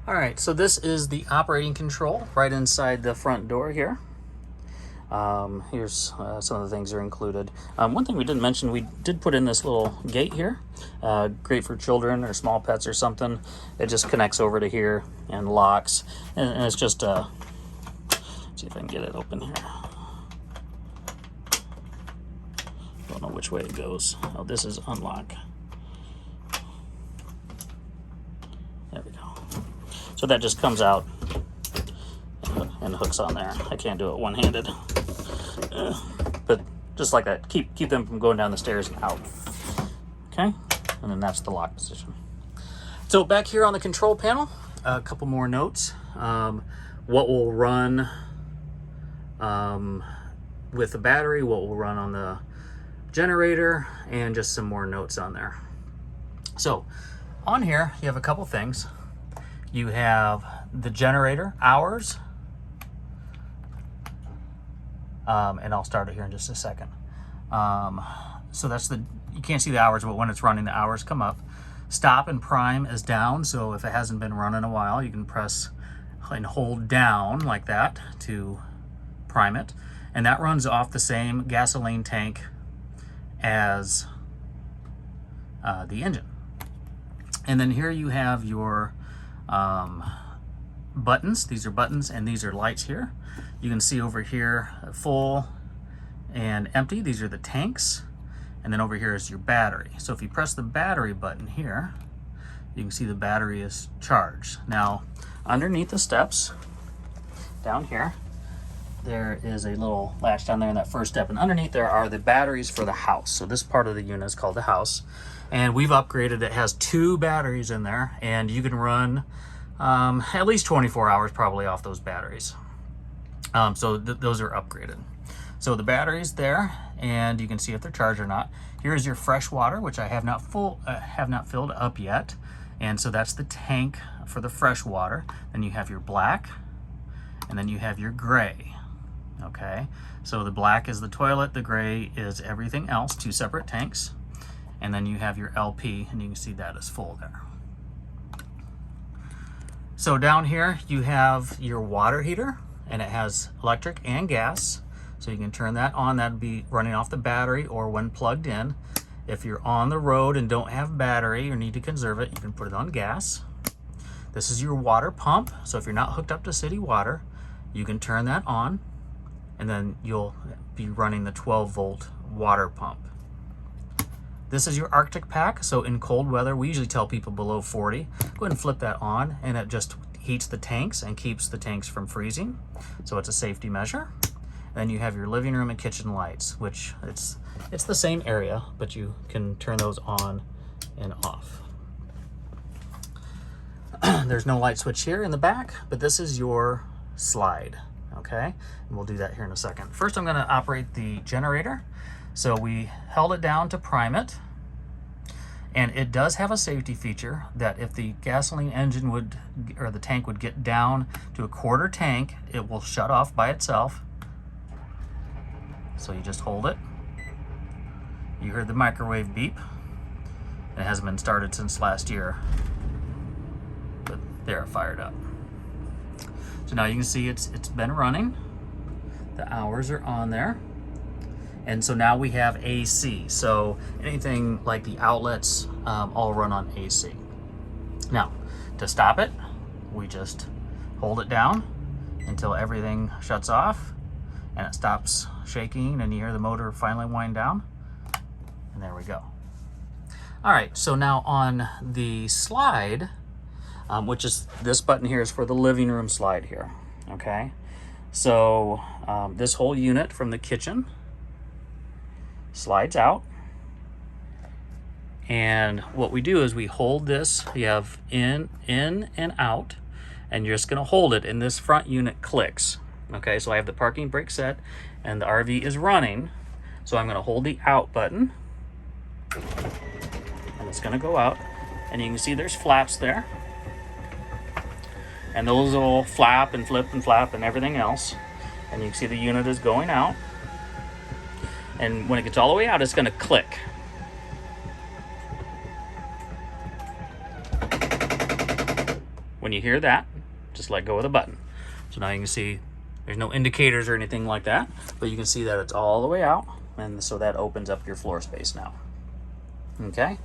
All right, so this is the operating control right inside the front door here. Here's some of the things that are included. One thing we didn't mention, we did put in this little gate here. Great for children or small pets or something. It just connects over to here and locks. And it's just, let's see if I can get it open here. Don't know which way it goes. Oh, this is unlock. There we go. So that just comes out and hooks on there. I can't do it one-handed. But just like that, keep them from going down the stairs and out. Okay, and then that's the lock position. So back here on the control panel, a couple more notes. What will run with the battery, what will run on the generator, and just some more notes on there. So on here, you have a couple things. You have the generator hours, and I'll start it here in just a second. So that's you can't see the hours, but when it's running, the hours come up. Stop and prime is down, so if it hasn't been running a while, you can press and hold down like that to prime it. And that runs off the same gasoline tank as the engine. And then here you have your buttons. These are buttons and these are lights here. You can see over here full and empty. These are the tanks. And then over here is your battery. So if you press the battery button here, you can see the battery is charged. Now underneath the steps down here, there is a little latch down there in that first step, and underneath there are the batteries for the house. So this part of the unit is called the house, and we've upgraded. It has 2 batteries in there, and you can run at least 24 hours probably off those batteries. So those are upgraded. So the battery's there, and you can see if they're charged or not. Here's your fresh water, which I have not filled up yet, and so that's the tank for the fresh water. Then you have your black, and then you have your gray. Okay, so the black is the toilet, the gray is everything else, 2 separate tanks. And then you have your LP, and you can see that is full there. So down here you have your water heater, and it has electric and gas. So you can turn that on. That'd be running off the battery or when plugged in. If you're on the road and don't have battery or need to conserve it, you can put it on gas. This is your water pump. So if you're not hooked up to city water, you can turn that on, and then you'll be running the 12-volt water pump. This is your Arctic pack. So in cold weather, we usually tell people below 40, go ahead and flip that on, and it just heats the tanks and keeps the tanks from freezing. So it's a safety measure. Then you have your living room and kitchen lights, which it's the same area, but you can turn those on and off. There's no light switch here in the back, but this is your slide, okay? And we'll do that here in a second. First, I'm gonna operate the generator. So we held it down to prime it, and it does have a safety feature that if the gasoline engine or the tank would get down to a 1/4 tank, it will shut off by itself. So you just hold it. You heard the microwave beep. It hasn't been started since last year, but there, it fired up. So now you can see it's been running. The hours are on there. And so now we have AC. So anything like the outlets all run on AC. Now, to stop it, we just hold it down until everything shuts off and it stops shaking and you hear the motor finally wind down. And there we go. All right, so now on the slide, which is this button here is for the living room slide here, okay? So this whole unit from the kitchen slides out. And what we do is we hold this, you have in and out, and you're just gonna hold it, and this front unit clicks. Okay, so I have the parking brake set and the RV is running. So I'm gonna hold the out button and it's gonna go out, and you can see there's flaps there. And those will flap and flip and flap and everything else. And you can see the unit is going out. And when it gets all the way out, it's gonna click. When you hear that, just let go of the button. So now you can see there's no indicators or anything like that, but you can see that it's all the way out, and so that opens up your floor space now. Okay.